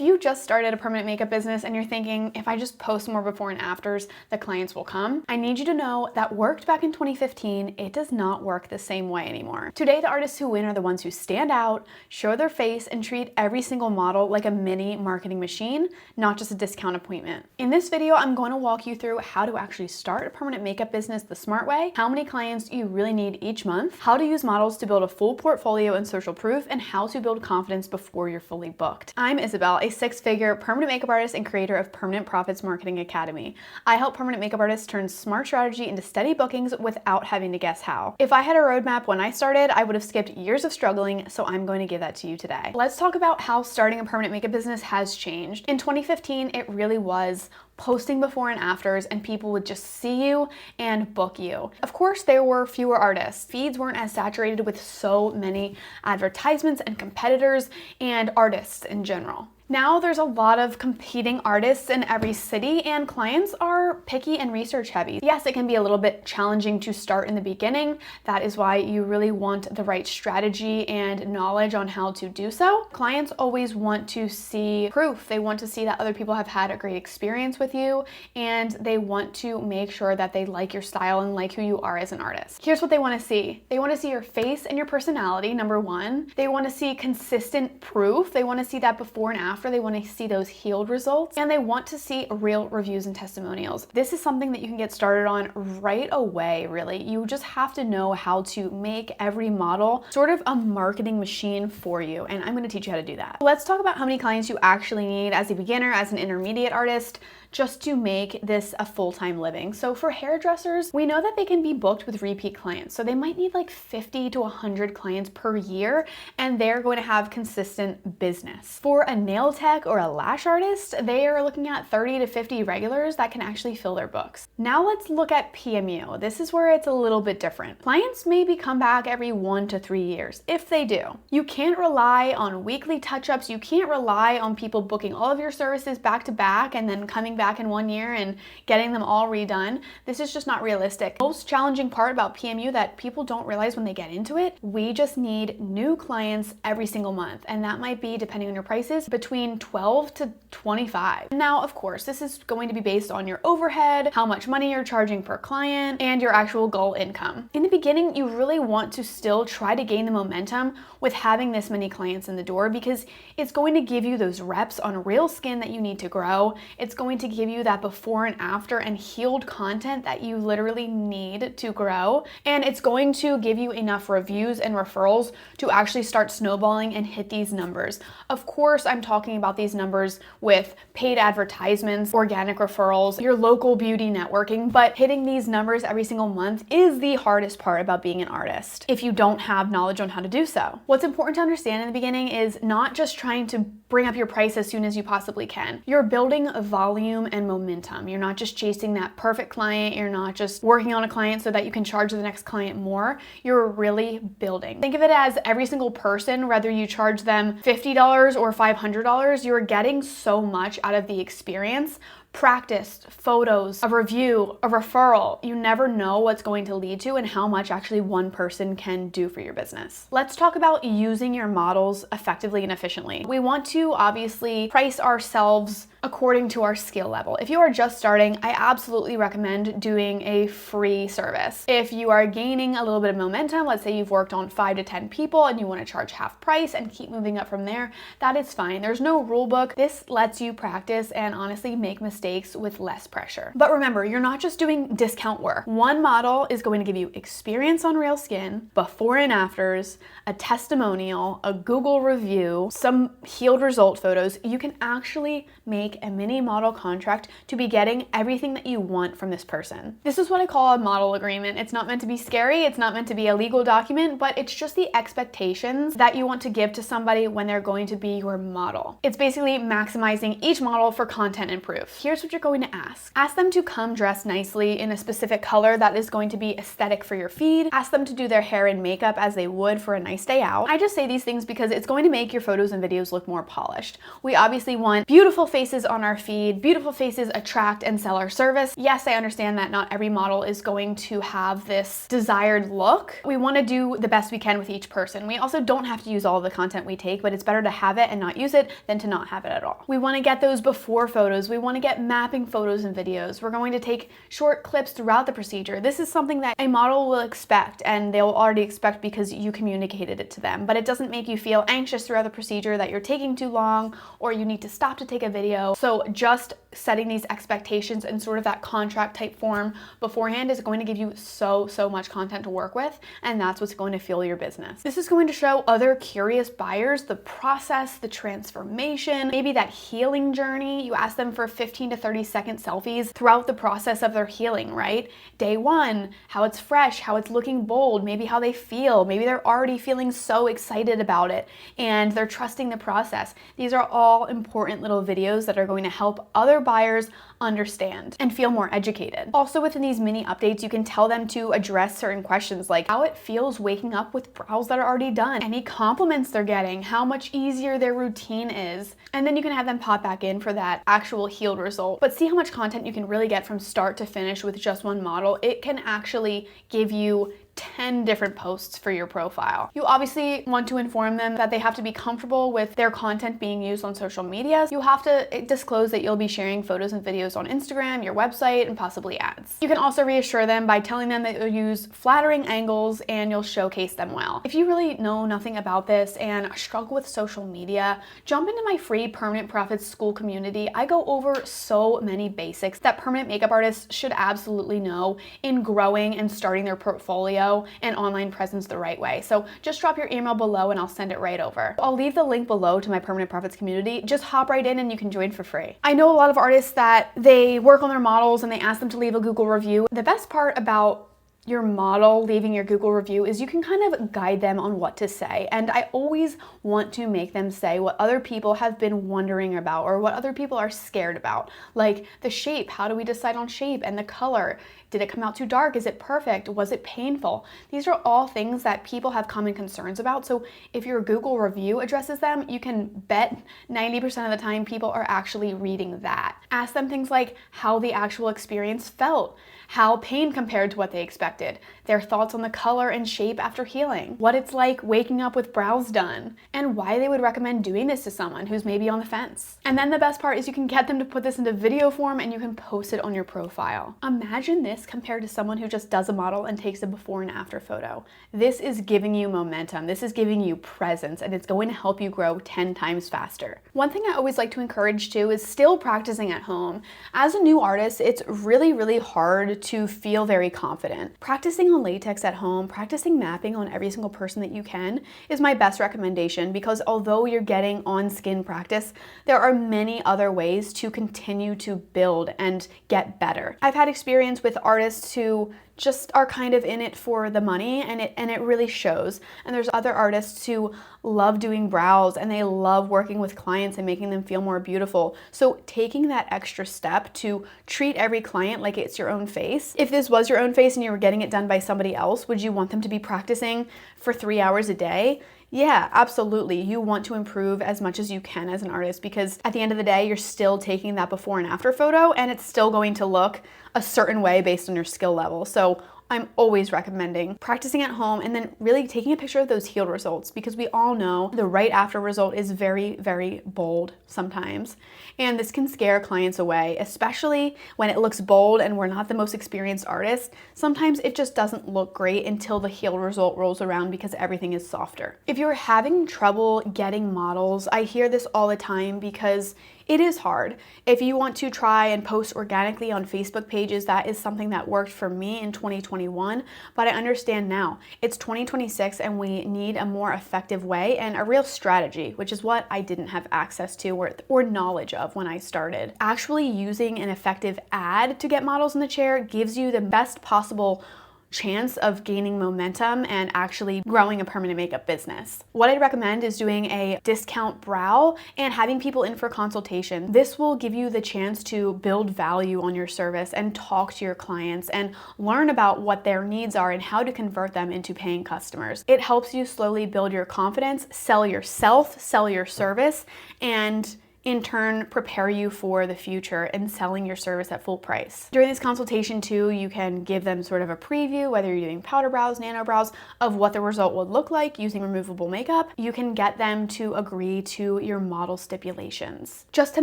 you just started a permanent makeup business and you're thinking, if I just post more before and afters, the clients will come, I need you to know that worked back in 2015, it does not work the same way anymore. Today, the artists who win are the ones who stand out, show their face, and treat every single model like a mini marketing machine, not just a discount appointment. In this video, I'm going to walk you through how to actually start a permanent makeup business the smart way, how many clients you really need each month, how to use models to build a full portfolio and social proof, and how to build confidence before you're fully booked. I'm Isabel, a six-figure permanent makeup artist and creator of Permanent Profits Marketing Academy. I help permanent makeup artists turn smart strategy into steady bookings without having to guess how. If I had a roadmap when I started, I would have skipped years of struggling, so I'm going to give that to you today. Let's talk about how starting a permanent makeup business has changed. In 2015, it really was posting before and afters, and people would just see you and book you. Of course, there were fewer artists. Feeds weren't as saturated with so many advertisements and competitors and artists in general. Now there's a lot of competing artists in every city, and clients are picky and research heavy. Yes, it can be a little bit challenging to start in the beginning. That is why you really want the right strategy and knowledge on how to do so. Clients always want to see proof. They want to see that other people have had a great experience with you, and they want to make sure that they like your style and like who you are as an artist. Here's what they want to see. They want to see your face and your personality, number one. They want to see consistent proof. They want to see that before and after. They want to see those healed results, and they want to see real reviews and testimonials. This is something that you can get started on right away, really. You just have to know how to make every model sort of a marketing machine for you, and I'm going to teach you how to do that. Let's talk about how many clients you actually need as a beginner, as an intermediate artist, just to make this a full-time living. So for hairdressers, we know that they can be booked with repeat clients. So they might need like 50 to 100 clients per year, and they're going to have consistent business. For a nail tech or a lash artist, they are looking at 30 to 50 regulars that can actually fill their books. Now let's look at PMU. This is where it's a little bit different. Clients maybe come back every 1 to 3 years, if they do. You can't rely on weekly touch-ups. You can't rely on people booking all of your services back to back and then coming back in 1 year and getting them all redone. This is just not realistic. Most challenging part about PMU that people don't realize when they get into it, we just need new clients every single month. And that might be, depending on your prices, between 12 to 25. Now, of course, this is going to be based on your overhead, how much money you're charging per client, and your actual goal income. In the beginning, you really want to still try to gain the momentum with having this many clients in the door, because it's going to give you those reps on real skin that you need to grow. It's going to give you that before and after and healed content that you literally need to grow. And it's going to give you enough reviews and referrals to actually start snowballing and hit these numbers. Of course, I'm talking about these numbers with paid advertisements, organic referrals, your local beauty networking, but hitting these numbers every single month is the hardest part about being an artist if you don't have knowledge on how to do so. What's important to understand in the beginning is not just trying to bring up your price as soon as you possibly can. You're building a volume and momentum. You're not just chasing that perfect client. You're not just working on a client so that you can charge the next client more. You're really building. Think of it as every single person, whether you charge them $50 or $500, you're getting so much out of the experience. Practice, photos, a review, a referral. You never know what's going to lead to and how much actually one person can do for your business. Let's talk about using your models effectively and efficiently. We want to obviously price ourselves according to our skill level. If you are just starting, I absolutely recommend doing a free service. If you are gaining a little bit of momentum, let's say you've worked on 5 to 10 people and you want to charge half price and keep moving up from there, that is fine. There's no rule book. This lets you practice and honestly make mistakes with less pressure. But remember, you're not just doing discount work. One model is going to give you experience on real skin, before and afters, a testimonial, a Google review, some healed result photos. You can actually make a mini model contract to be getting everything that you want from this person. This is what I call a model agreement. It's not meant to be scary. It's not meant to be a legal document, but it's just the expectations that you want to give to somebody when they're going to be your model. It's basically maximizing each model for content and proof. Here's here's what you're going to ask. Ask them to come dressed nicely in a specific color that is going to be aesthetic for your feed. Ask them to do their hair and makeup as they would for a nice day out. I just say these things because it's going to make your photos and videos look more polished. We obviously want beautiful faces on our feed. Beautiful faces attract and sell our service. Yes, I understand that not every model is going to have this desired look. We want to do the best we can with each person. We also don't have to use all of the content we take, but it's better to have it and not use it than to not have it at all. We want to get those before photos. We want to get mapping photos and videos. We're going to take short clips throughout the procedure. This is something that a model will expect, and they'll already expect because you communicated it to them, but it doesn't make you feel anxious throughout the procedure that you're taking too long or you need to stop to take a video. So just setting these expectations in sort of that contract type form beforehand is going to give you so much content to work with, and that's what's going to fuel your business. This is going to show other curious buyers the process, the transformation, maybe that healing journey. You ask them for 15 to 30-second selfies throughout the process of their healing, right? Day one, how it's fresh, how it's looking bold, maybe how they feel, maybe they're already feeling so excited about it and they're trusting the process. These are all important little videos that are going to help other buyers understand and feel more educated. Also, within these mini updates, you can tell them to address certain questions like how it feels waking up with brows that are already done, any compliments they're getting, how much easier their routine is, and then you can have them pop back in for that actual healed result. But see how much content you can really get from start to finish with just one model. It can actually give you 10 different posts for your profile. You obviously want to inform them that they have to be comfortable with their content being used on social media. You have to disclose that you'll be sharing photos and videos on Instagram, your website, and possibly ads. You can also reassure them by telling them that you'll use flattering angles and you'll showcase them well. If you really know nothing about this and struggle with social media, jump into my free Permanent Profits School community. I go over so many basics that permanent makeup artists should absolutely know in growing and starting their portfolio and online presence the right way. So just drop your email below and I'll send it right over. I'll leave the link below to my Permanent Profits community. Just hop right in and you can join for free. I know a lot of artists that they work on their models and they ask them to leave a Google review. The best part about your model leaving your Google review is you can kind of guide them on what to say. And I always want to make them say what other people have been wondering about or what other people are scared about. Like the shape, how do we decide on shape, and the color? Did it come out too dark? Is it perfect? Was it painful? These are all things that people have common concerns about. So if your Google review addresses them, you can bet 90% of the time people are actually reading that. Ask them things like how the actual experience felt, how pain compared to what they expected, their thoughts on the color and shape after healing, what it's like waking up with brows done, and why they would recommend doing this to someone who's maybe on the fence. And then the best part is you can get them to put this into video form and you can post it on your profile. Imagine this compared to someone who just does a model and takes a before and after photo. This is giving you momentum. This is giving you presence, and it's going to help you grow 10 times faster. One thing I always like to encourage too is still practicing at home. As a new artist, it's really hard to feel very confident. Practicing on latex at home, practicing mapping on every single person that you can is my best recommendation, because although you're getting on skin practice, there are many other ways to continue to build and get better. I've had experience with artists who just are kind of in it for the money, and it really shows. And there's other artists who love doing brows and they love working with clients and making them feel more beautiful. So taking that extra step to treat every client like it's your own face. If this was your own face and you were getting it done by somebody else, would you want them to be practicing for 3 hours a day? Yeah, absolutely. You want to improve as much as you can as an artist, because at the end of the day, you're still taking that before and after photo and it's still going to look a certain way based on your skill level. So I'm always recommending practicing at home and then really taking a picture of those healed results, because we all know the right after result is very bold sometimes. And this can scare clients away, especially when it looks bold and we're not the most experienced artists. Sometimes it just doesn't look great until the healed result rolls around because everything is softer. If you're having trouble getting models, I hear this all the time because it is hard. If you want to try and post organically on Facebook pages, that is something that worked for me in 2021, but I understand now it's 2026 and we need a more effective way and a real strategy, which is what I didn't have access to or knowledge of when I started. Actually using an effective ad to get models in the chair gives you the best possible chance of gaining momentum and actually growing a permanent makeup business. What I'd recommend is doing a discount brow and having people in for consultation. This will give you the chance to build value on your service and talk to your clients and learn about what their needs are and how to convert them into paying customers. It helps you slowly build your confidence, sell yourself, sell your service, and in turn prepare you for the future and selling your service at full price. During this consultation too, you can give them sort of a preview, whether you're doing powder brows, nano brows, of what the result would look like using removable makeup. You can get them to agree to your model stipulations. Just to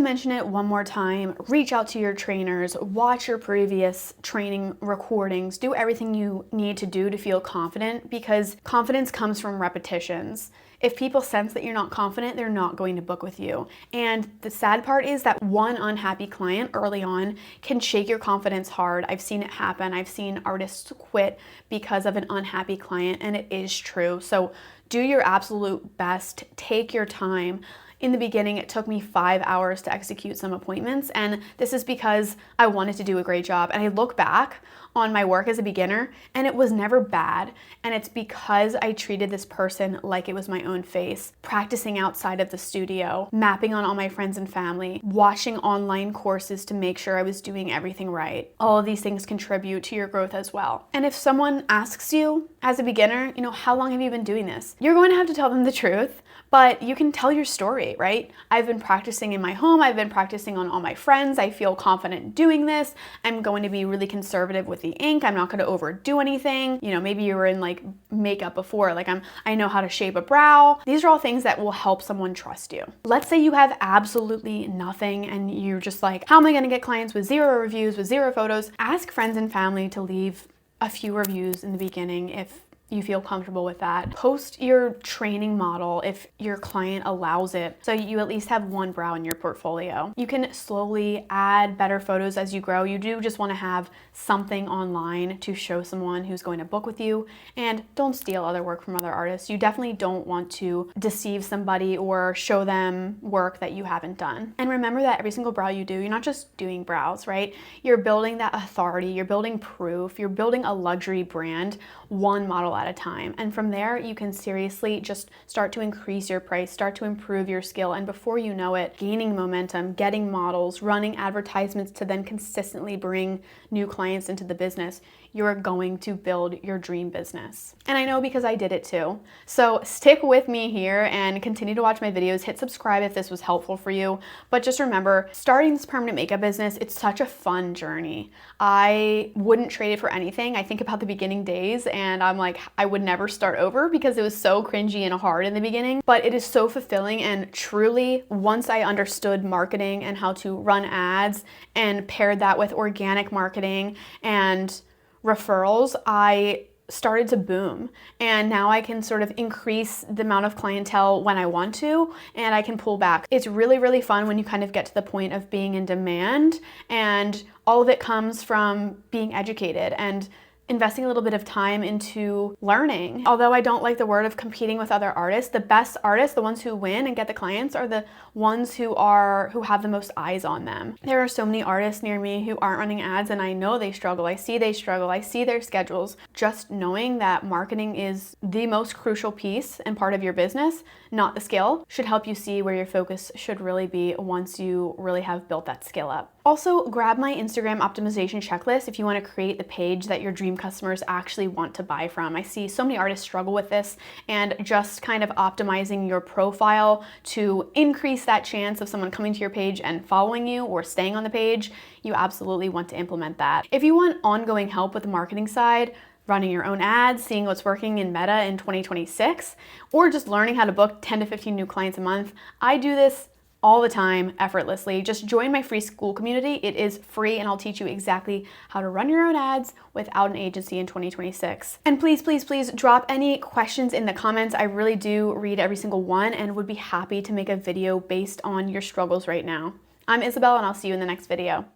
mention it one more time, reach out to your trainers, watch your previous training recordings, do everything you need to do to feel confident, because confidence comes from repetitions. If people sense that you're not confident, they're not going to book with you. And the sad part is that one unhappy client early on can shake your confidence hard. I've seen it happen. I've seen artists quit because of an unhappy client, and it is true. So do your absolute best. Take your time. In the beginning, it took me 5 hours to execute some appointments, and this is because I wanted to do a great job. And I look back on my work as a beginner, and it was never bad. And it's because I treated this person like it was my own face, practicing outside of the studio, mapping on all my friends and family, watching online courses to make sure I was doing everything right. All of these things contribute to your growth as well. And if someone asks you as a beginner, how long have you been doing this? You're going to have to tell them the truth, but you can tell your story, right? I've been practicing in my home. I've been practicing on all my friends. I feel confident doing this. I'm going to be really conservative with the ink. I'm not going to overdo anything. Maybe you were in like makeup before, like I know how to shape a brow. These are all things that will help someone trust you. Let's say you have absolutely nothing and you're just like, how am I going to get clients with 0 reviews, with 0 photos? Ask friends and family to leave a few reviews in the beginning if you feel comfortable with that. Post your training model if your client allows it, so you at least have one brow in your portfolio. You can slowly add better photos as you grow. You do just want to have something online to show someone who's going to book with you, and don't steal other work from other artists. You definitely don't want to deceive somebody or show them work that you haven't done. And remember that every single brow you do, you're not just doing brows, right? You're building that authority, you're building proof, you're building a luxury brand, one model at a time. And from there, you can seriously just start to increase your price, start to improve your skill, and before you know it, gaining momentum, getting models, running advertisements to then consistently bring new clients into the business. You're going to build your dream business. And I know because I did it too. So stick with me here and continue to watch my videos. Hit subscribe if this was helpful for you. But just remember, starting this permanent makeup business, it's such a fun journey. I wouldn't trade it for anything. I think about the beginning days and I'm like, I would never start over because it was so cringy and hard in the beginning, but it is so fulfilling. And truly, once I understood marketing and how to run ads and paired that with organic marketing and referrals, I started to boom. And now I can sort of increase the amount of clientele when I want to, and I can pull back. It's really, really fun when you kind of get to the point of being in demand, and all of it comes from being educated and investing a little bit of time into learning. Although I don't like the word of competing with other artists, the best artists, the ones who win and get the clients, are the ones who have the most eyes on them. There are so many artists near me who aren't running ads, and I know they struggle. I see they struggle. I see their schedules. Just knowing that marketing is the most crucial piece and part of your business, not the skill, should help you see where your focus should really be once you really have built that skill up. Also, grab my Instagram optimization checklist if you want to create the page that your dream customers actually want to buy from. I see so many artists struggle with this, and just kind of optimizing your profile to increase that chance of someone coming to your page and following you or staying on the page, you absolutely want to implement that. If you want ongoing help with the marketing side, running your own ads, seeing what's working in Meta in 2026, or just learning how to book 10 to 15 new clients a month, I do this all the time, effortlessly. Just join my free school community. It is free, and I'll teach you exactly how to run your own ads without an agency in 2026. And please, please, please drop any questions in the comments. I really do read every single one and would be happy to make a video based on your struggles right now. I'm Isabel, and I'll see you in the next video.